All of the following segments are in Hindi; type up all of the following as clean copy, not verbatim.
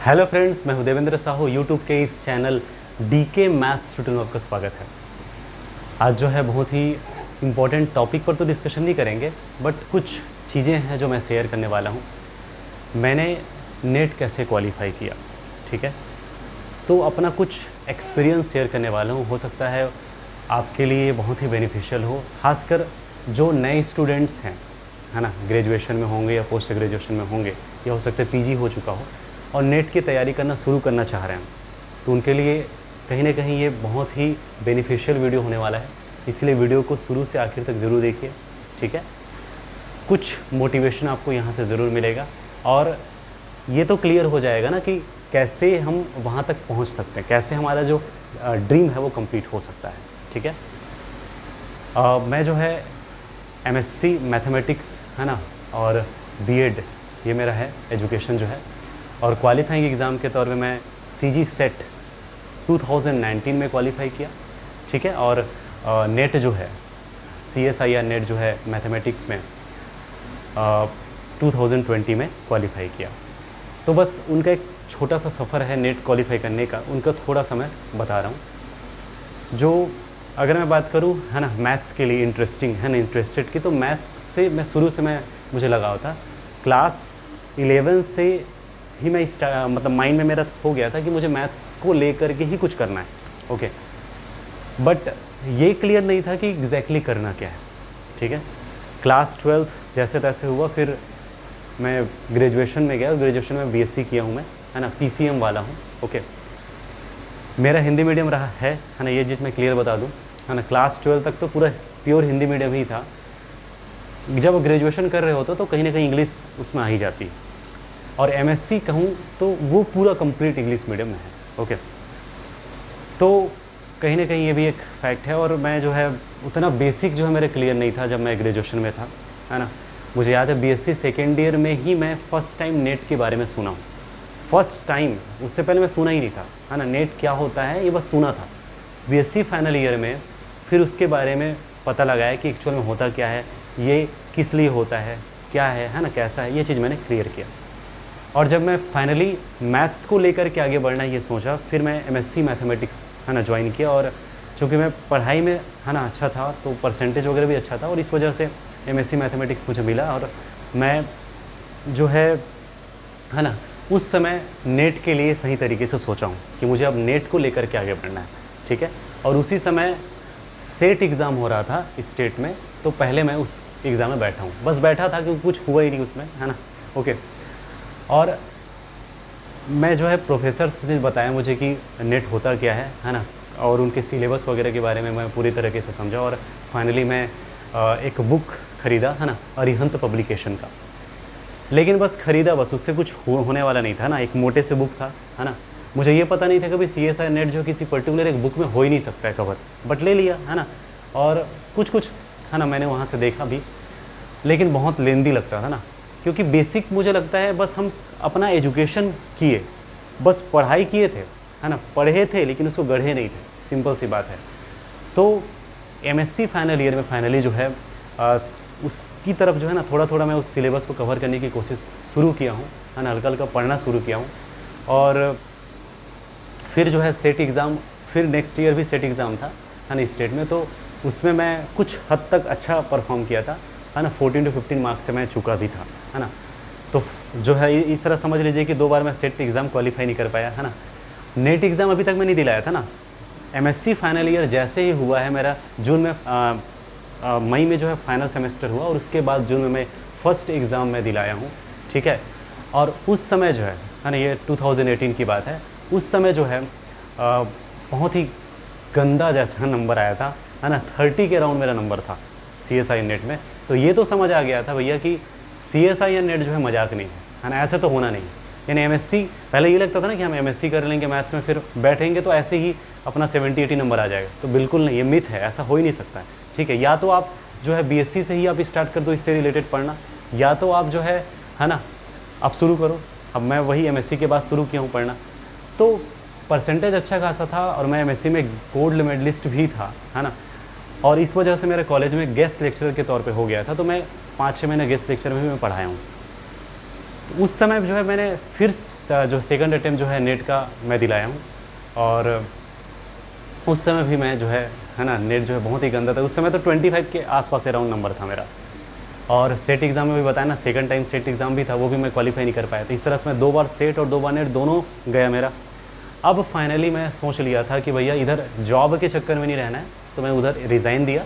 हेलो फ्रेंड्स, मैं हूं देवेंद्र साहू। यूट्यूब के इस चैनल डीके मैथ्स ट्यूटोरियल में आपका स्वागत है। आज जो है बहुत ही इम्पोर्टेंट टॉपिक पर तो डिस्कशन नहीं करेंगे, बट कुछ चीज़ें हैं जो मैं शेयर करने वाला हूं। मैंने नेट कैसे क्वालिफाई किया, ठीक है, तो अपना कुछ एक्सपीरियंस शेयर करने वाला हूं। हो सकता है आपके लिए बहुत ही बेनिफिशियल हो, खासकर जो नए स्टूडेंट्स हैं, है ना, ग्रेजुएशन में होंगे या पोस्ट ग्रेजुएशन में होंगे, या हो सकता है पीजी हो चुका हो और नेट की तैयारी करना शुरू करना चाह रहे हैं, तो उनके लिए कहीं ना कहीं ये बहुत ही बेनिफिशियल वीडियो होने वाला है। इसलिए वीडियो को शुरू से आखिर तक ज़रूर देखिए, ठीक है। कुछ मोटिवेशन आपको यहाँ से ज़रूर मिलेगा और ये तो क्लियर हो जाएगा ना कि कैसे हम वहाँ तक पहुँच सकते हैं, कैसे हमारा जो ड्रीम है वो कंप्लीट हो सकता है, ठीक है। मैं जो है एमएससी मैथमेटिक्स, है ना, और बीएड ये मेरा है एजुकेशन जो है, और क्वालिफाइंग एग्ज़ाम के तौर पे मैं सीजी सेट 2019 में क्वालिफाई किया, ठीक है। और नेट जो है CSIR नेट जो है मैथमेटिक्स में 2020 में क्वालिफाई किया। तो बस उनका एक छोटा सा सफ़र है नेट क्वालिफाई करने का, उनका थोड़ा सा मैं बता रहा हूँ। जो अगर मैं बात करूँ, है ना, मैथ्स के लिए इंटरेस्टिंग है ना, इंटरेस्टेड की, तो मैथ्स से मैं शुरू से मुझे लगाव था। क्लास 11 से ही मैं मतलब माइंड में मेरा हो गया था कि मुझे मैथ्स को लेकर के ही कुछ करना है, ओके। बट ये क्लियर नहीं था कि एग्जैक्टली करना क्या है, ठीक है। क्लास 12 जैसे तैसे हुआ, फिर मैं ग्रेजुएशन में गया, ग्रेजुएशन में BSc किया हूँ मैं, है ना, PCM वाला हूँ, ओके। मेरा हिंदी मीडियम रहा है ना, ये चीज़ मैं क्लियर बता दूँ, है ना। क्लास 12 तक तो पूरा प्योर हिंदी मीडियम ही था। जब ग्रेजुएशन कर रहे होते तो कहीं ना कहीं इंग्लिश उसमें आ ही जाती है, और MSc कहूँ तो वो पूरा कंप्लीट इंग्लिश मीडियम में है, ओके। तो कहीं ना कहीं ये भी एक फैक्ट है। और मैं जो है उतना बेसिक जो है मेरे क्लियर नहीं था जब मैं ग्रेजुएशन में था, है ना। मुझे याद है BSc सेकेंड ईयर में ही मैं फ़र्स्ट टाइम नेट के बारे में सुना हूँ, फर्स्ट टाइम। उससे पहले मैं सुना ही नहीं था, है ना, नेट क्या होता है ये बस सुना था। BSc फाइनल ईयर में फिर उसके बारे में पता लगाया कि एक्चुअल में होता क्या है, ये किस लिए होता है, क्या है ना, कैसा है, ये चीज़ मैंने क्लियर किया। और जब मैं फाइनली मैथ्स को लेकर के आगे बढ़ना ये सोचा, फिर मैं MSc मैथमेटिक्स, है ना, ज्वाइन किया। और चूँकि मैं पढ़ाई में, है ना, अच्छा था, तो परसेंटेज वगैरह भी अच्छा था, और इस वजह से MSc मैथमेटिक्स मुझे मिला। और मैं जो है ना, उस समय नेट के लिए सही तरीके से सोचा हूँ कि मुझे अब नेट को लेकर के आगे बढ़ना है, ठीक है। और उसी समय सेट एग्ज़ाम हो रहा था स्टेट में, तो पहले मैं उस एग्ज़ाम में बैठा हूँ, बस बैठा था क्योंकि कुछ हुआ ही नहीं उसमें, है ना, ओके। और मैं जो है प्रोफेसर्स ने बताया मुझे कि नेट होता क्या है ना, और उनके सिलेबस वगैरह के बारे में मैं पूरी तरीके से समझा। और फाइनली मैं एक बुक ख़रीदा, है ना, अरिहंत पब्लिकेशन का। लेकिन बस ख़रीदा, बस उससे कुछ होने वाला नहीं था ना, एक मोटे से बुक था, है ना। मुझे ये पता नहीं था कि CSI नेट जो किसी पर्टिकुलर एक बुक में हो ही नहीं सकता है कवर, बट ले लिया, है ना। और कुछ है ना मैंने वहाँ से देखा भी, लेकिन बहुत लेंदी लगता था ना, क्योंकि बेसिक मुझे लगता है बस हम अपना एजुकेशन किए, बस पढ़ाई किए थे, है ना, पढ़े थे लेकिन उसको गढ़े नहीं थे, सिंपल सी बात है। तो MSc फाइनल ईयर में फाइनली जो है उसकी तरफ जो है ना थोड़ा मैं उस सिलेबस को कवर करने की कोशिश शुरू किया हूँ, है ना, हल्का पढ़ना शुरू किया हूँ। और फिर जो है सेट एग्ज़ाम, फिर नेक्स्ट ईयर भी सेट एग्ज़ाम था, है ना, स्टेट में। तो उसमें मैं कुछ हद तक अच्छा परफॉर्म किया था, है ना, 14 to 15 मार्क्स से मैं चुका भी था, है ना। तो जो है इस तरह समझ लीजिए कि 2 बार मैं सेट एग्ज़ाम क्वालिफाई नहीं कर पाया, है ना। नेट एग्ज़ाम अभी तक मैं नहीं दिलाया था ना। MSc फाइनल ईयर जैसे ही हुआ है मेरा, जून में मई में जो है फाइनल सेमेस्टर हुआ, और उसके बाद जून में मैं फर्स्ट एग्ज़ाम में दिलाया हूँ, ठीक है। और उस समय जो है ना, ये 2018 की बात है, उस समय जो है बहुत ही गंदा जैसा नंबर आया था, है ना, 30 के राउंड मेरा नंबर था CSI नेट में। तो ये तो समझ आ गया था भैया कि CSI नेट जो है मजाक नहीं है ना, ऐसे तो होना नहीं। यानी MSc, पहले ये लगता था ना कि हम MSc कर लेंगे मैथ्स में, फिर बैठेंगे तो ऐसे ही अपना 70-80 नंबर आ जाएगा, तो बिल्कुल नहीं, ये मिथ है, ऐसा हो ही नहीं सकता है, ठीक है। या तो आप जो है BSc से ही आप स्टार्ट कर दो इससे रिलेटेड पढ़ना, या तो आप जो है ना, आप शुरू करो। अब मैं वही MSc के बाद शुरू किया हूँ पढ़ना, तो परसेंटेज अच्छा खासा था, और मैं MSc में गोल्ड मेडलिस्ट भी था, है ना। और इस वजह से मेरे कॉलेज में गेस्ट लेक्चरर के तौर पे हो गया था, तो मैं 5-6 महीने गेस्ट लेक्चर में भी मैं पढ़ाया हूँ। उस समय जो है मैंने फिर जो सेकंड अटेम्प्ट जो है नेट का मैं दिलाया हूँ। और उस समय भी मैं जो है ना, नेट जो है बहुत ही गंदा था। उस समय तो 25 के आसपास अराउंड नंबर था मेरा। और सेट एग्ज़ाम में भी बताया ना, सेकंड टाइम सेट एग्ज़ाम भी था, वो भी मैं क्वालिफाई नहीं कर पाया। तो इस तरह से मैं 2 बार सेट और 2 बार नेट दोनों गया मेरा। अब फाइनली मैं सोच लिया था कि भैया इधर जॉब के चक्कर में नहीं रहना है, तो मैं उधर रिज़ाइन दिया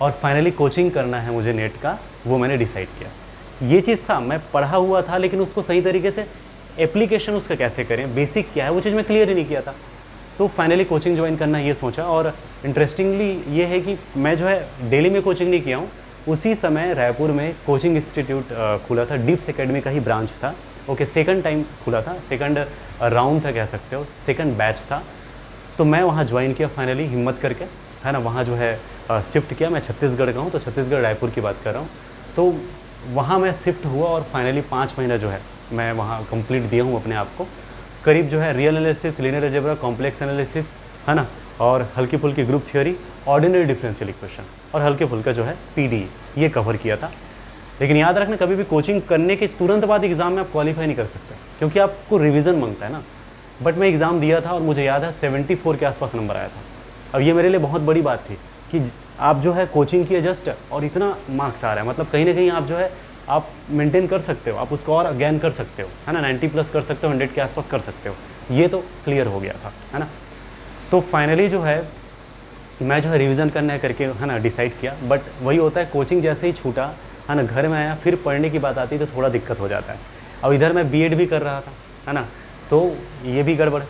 और फाइनली कोचिंग करना है मुझे नेट का, वो मैंने डिसाइड किया। ये चीज़ था, मैं पढ़ा हुआ था लेकिन उसको सही तरीके से एप्लीकेशन उसका कैसे करें, बेसिक क्या है, वो चीज़ मैं क्लियर ही नहीं किया था। तो फाइनली कोचिंग ज्वाइन करना ये सोचा। और इंटरेस्टिंगली ये है कि मैं जो है दिल्ली में कोचिंग नहीं किया हूँ, उसी समय रायपुर में कोचिंग इंस्टीट्यूट खुला था, डीप्स एकेडमी का ही ब्रांच था। ओके, सेकंड टाइम खुला था, सेकंड राउंड था कह सकते हो, सेकंड बैच था। तो मैं वहाँ ज्वाइन किया फाइनली हिम्मत करके, है ना। वहाँ जो है शिफ्ट किया। मैं छत्तीसगढ़ का हूँ, तो छत्तीसगढ़ रायपुर की बात कर रहा हूँ। तो वहाँ मैं शिफ्ट हुआ और फाइनली 5 महीना जो है मैं वहाँ कंप्लीट दिया हूँ अपने आप को। करीब जो है real analysis, linear algebra, complex analysis, है ना, और हल्की फुल्की group theory, ordinary differential equation और हल्के फुल्का जो है पीडी, ये कवर किया था। लेकिन याद रखना, कभी भी कोचिंग करने के तुरंत बाद एग्ज़ाम में आप क्वालिफाई नहीं कर सकते, क्योंकि आपको रिवीजन मांगता है ना। बट मैं एग्ज़ाम दिया था और मुझे याद है 74 के आसपास नंबर आया था। अब ये मेरे लिए बहुत बड़ी बात थी कि आप जो है कोचिंग किए जस्ट और इतना मार्क्स आ रहा है, मतलब कहीं ना कहीं आप जो है आप मेंटेन कर सकते हो, आप उसको और गेन कर सकते हो, है ना, 90 प्लस कर सकते हो, 100 के आसपास कर सकते हो। ये तो क्लियर हो गया था, है ना। तो फाइनली जो है मैं जो है रिवीजन करना है करके, है ना, डिसाइड किया। बट वही होता है, कोचिंग जैसे ही छूटा, है ना, घर में आया, फिर पढ़ने की बात आती तो थोड़ा दिक्कत हो जाता है। अब इधर मैं बीएड भी कर रहा था, है ना, तो ये भी गड़बड़।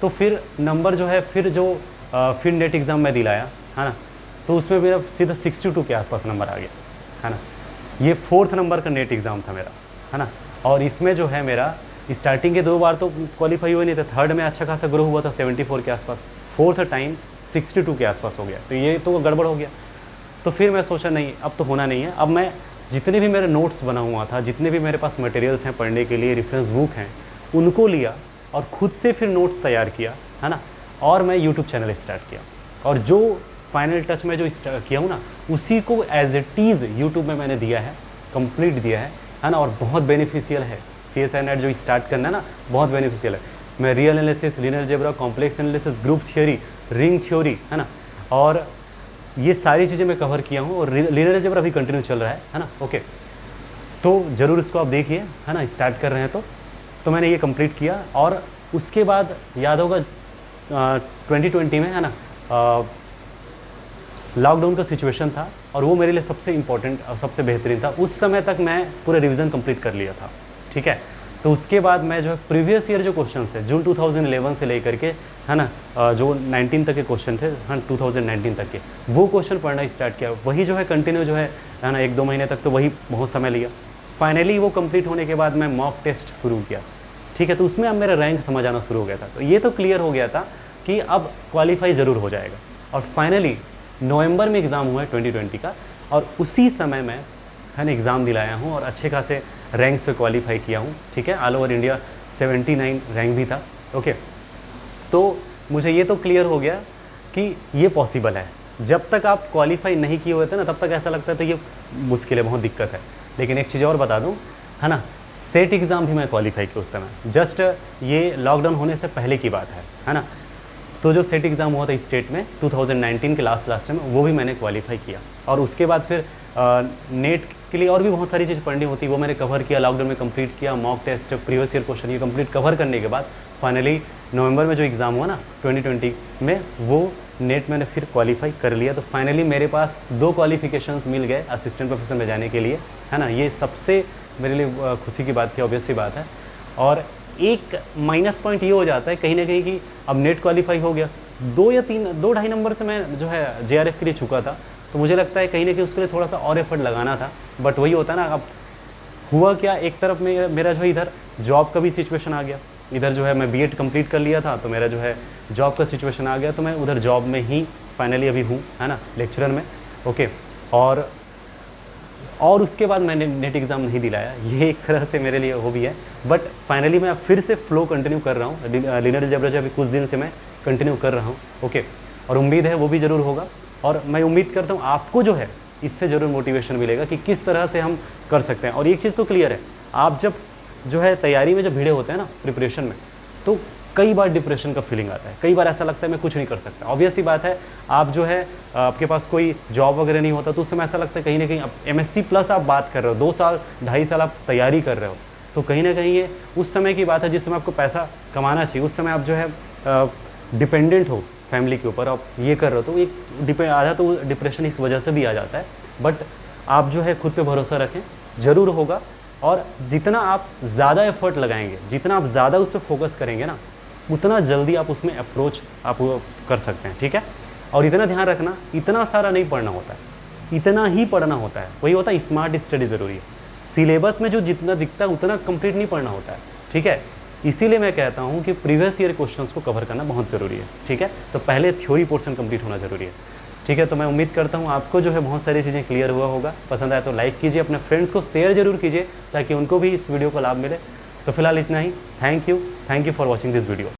तो फिर नंबर जो है फिर नेट एग्ज़ाम में दिलाया, है ना, तो उसमें मेरा सीधा 62 के आसपास नंबर आ गया, है ना। ये 4th नंबर का नेट एग्ज़ाम था मेरा, है ना। और इसमें जो है मेरा स्टार्टिंग के 2 बार तो क्वालिफाई हुआ नहीं था, थर्ड में अच्छा खासा ग्रो हुआ था 74 के आसपास, 4th टाइम 62 के आसपास हो गया। तो ये तो गड़बड़ हो गया। तो फिर मैं सोचा नहीं, अब तो होना नहीं है। अब मैं जितने भी मेरे नोट्स बना हुआ था, जितने भी मेरे पास मटेरियल्स हैं पढ़ने के लिए, रेफरेंस बुक हैं, उनको लिया और खुद से फिर नोट्स तैयार किया, है ना। और मैं यूट्यूब चैनल स्टार्ट किया और जो फाइनल टच में जो किया हूँ ना, उसी को एज इट इज़ यूट्यूब में मैंने दिया है, कंप्लीट दिया है ना। और बहुत बेनिफिशियल है CSI नेट जो स्टार्ट करना है ना, बहुत बेनिफिशियल है। मैं real analysis, linear algebra, complex analysis, group theory, ring theory, है ना, और ये सारी चीज़ें मैं कवर किया हूँ। और लीनियर अलजेब्रा अभी कंटिन्यू चल रहा है ना। ओके, तो ज़रूर इसको आप देखिए, है ना, स्टार्ट कर रहे हैं तो मैंने ये कंप्लीट किया। और उसके बाद याद होगा 2020 में, है ना, लॉकडाउन का सिचुएशन था और वो मेरे लिए सबसे इम्पोर्टेंट और सबसे बेहतरीन था। उस समय तक मैं पूरा रिवीजन कंप्लीट कर लिया था, ठीक है। तो उसके बाद मैं जो प्रीवियस ईयर जो क्वेश्चन है, जून 2011 से लेकर के, है ना, जो 19 तक के क्वेश्चन थे, हाँ 2019 तक के, वो क्वेश्चन पढ़ना स्टार्ट किया। वही जो है कंटिन्यू जो है ना, 1-2 महीने तक तो वही बहुत समय लिया। फाइनली वो कंप्लीट होने के बाद मैं मॉक टेस्ट शुरू किया, ठीक है। तो उसमें अब मेरा रैंक समझ आना शुरू हो गया था। तो ये तो क्लियर हो गया था कि अब क्वालिफाई ज़रूर हो जाएगा। और फाइनली नवंबर में एग्ज़ाम हुआ है 2020 का, और उसी समय मैं, है ना, एग्ज़ाम दिलाया हूँ और अच्छे खासे रैंक से क्वालिफाई किया हूँ, ठीक है। ऑल ओवर इंडिया 79 रैंक भी था, ओके। तो मुझे ये तो क्लियर हो गया कि ये पॉसिबल है। जब तक आप क्वालिफाई नहीं किए हुए थे ना, तब तक ऐसा लगता था ये मुश्किल है, बहुत दिक्कत है। लेकिन एक चीज़ और बता दूँ, है ना, सेट एग्ज़ाम भी मैं क्वालिफाई किया उस समय, जस्ट ये लॉकडाउन होने से पहले की बात है ना। तो जो सेट एग्ज़ाम हुआ था स्टेट में 2019 के लास्ट में, वो भी मैंने क्वालिफाई किया। और उसके बाद फिर नेट के लिए और भी बहुत सारी चीज़ पढ़नी होती, वो मैंने कवर किया, लॉकडाउन में कंप्लीट किया। Mock test, previous year question, ये कंप्लीट कवर करने के बाद फाइनली नवंबर में जो एग्ज़ाम हुआ ना 2020 में, वो नेट मैंने फिर क्वालिफाई कर लिया। तो फाइनली मेरे पास 2 क्वालिफिकेशंस मिल गए असिस्टेंट प्रोफेसर में जाने के लिए, है ना। ये सबसे मेरे लिए खुशी की बात थी, ऑब्वियस सी बात है। और एक माइनस पॉइंट ये हो जाता है कहीं ना कहीं कि अब नेट क्वालिफाई हो गया, 2-2.5 नंबर से मैं जो है JRF के लिए चुका था। तो मुझे लगता है कहीं ना कहीं उसके लिए थोड़ा सा और एफर्ट लगाना था। बट वही होता है ना, अब हुआ क्या, एक तरफ में मेरा जो है इधर जॉब का भी सिचुएशन आ गया। इधर जो है मैं बीएड कंप्लीट कर लिया था, तो मेरा जो है जॉब का सिचुएशन आ गया। तो मैं उधर जॉब में ही फाइनली अभी हूँ, है ना, लेक्चरर में, ओके। और उसके बाद मैंने नेट एग्ज़ाम नहीं दिलाया। ये एक तरह से मेरे लिए वो भी है। बट फाइनली मैं फिर से फ्लो कंटिन्यू कर रहा हूँ। लीनियर अलजेब्रा जो अभी कुछ दिन से मैं कंटिन्यू कर रहा हूँ, ओके। और उम्मीद है वो भी ज़रूर होगा। और मैं उम्मीद करता हूँ आपको जो है इससे ज़रूर मोटिवेशन मिलेगा कि किस तरह से हम कर सकते हैं। और एक चीज़ तो क्लियर है, आप जब जो है तैयारी में जब भिड़े होते हैं ना प्रिपरेशन में, तो कई बार डिप्रेशन का फीलिंग आता है, कई बार ऐसा लगता है मैं कुछ नहीं कर सकता। ऑब्वियस सी बात है, आप जो है आपके पास कोई जॉब वगैरह नहीं होता तो उस समय ऐसा लगता है कहीं ना कहीं अब MSc प्लस आप बात कर रहे हो, 2 साल 2.5 साल आप तैयारी कर रहे हो, तो कहीं ना कहीं ये उस समय की बात है जिस समय आपको पैसा कमाना चाहिए, उस समय आप जो है डिपेंडेंट हो फैमिली के ऊपर, आप ये कर रहे हो, तो एक आधा तो डिप्रेशन इस वजह से भी आ जाता है। बट आप जो है खुद पे भरोसा रखें, ज़रूर होगा। और जितना आप ज़्यादा एफर्ट लगाएंगे, जितना आप ज़्यादा उस पर फोकस करेंगे ना, उतना जल्दी आप उसमें अप्रोच आप कर सकते हैं, ठीक है। और इतना ध्यान रखना, इतना सारा नहीं पढ़ना होता है, इतना ही पढ़ना होता है, वही होता है स्मार्ट स्टडी ज़रूरी है। सिलेबस में जो जितना दिखता है उतना कंप्लीट नहीं पढ़ना होता है, ठीक है। इसीलिए मैं कहता हूँ कि प्रीवियस ईयर क्वेश्चंस को कवर करना बहुत ज़रूरी है, ठीक है। तो पहले थ्योरी पोर्शन कंप्लीट होना ज़रूरी है, ठीक है। तो मैं उम्मीद करता हूँ आपको जो है बहुत सारी चीज़ें क्लियर हुआ होगा। पसंद आया तो लाइक कीजिए, अपने फ्रेंड्स को शेयर जरूर कीजिए ताकि उनको भी इस वीडियो को लाभ मिले। तो फिलहाल इतना ही। Thank you for watching this video.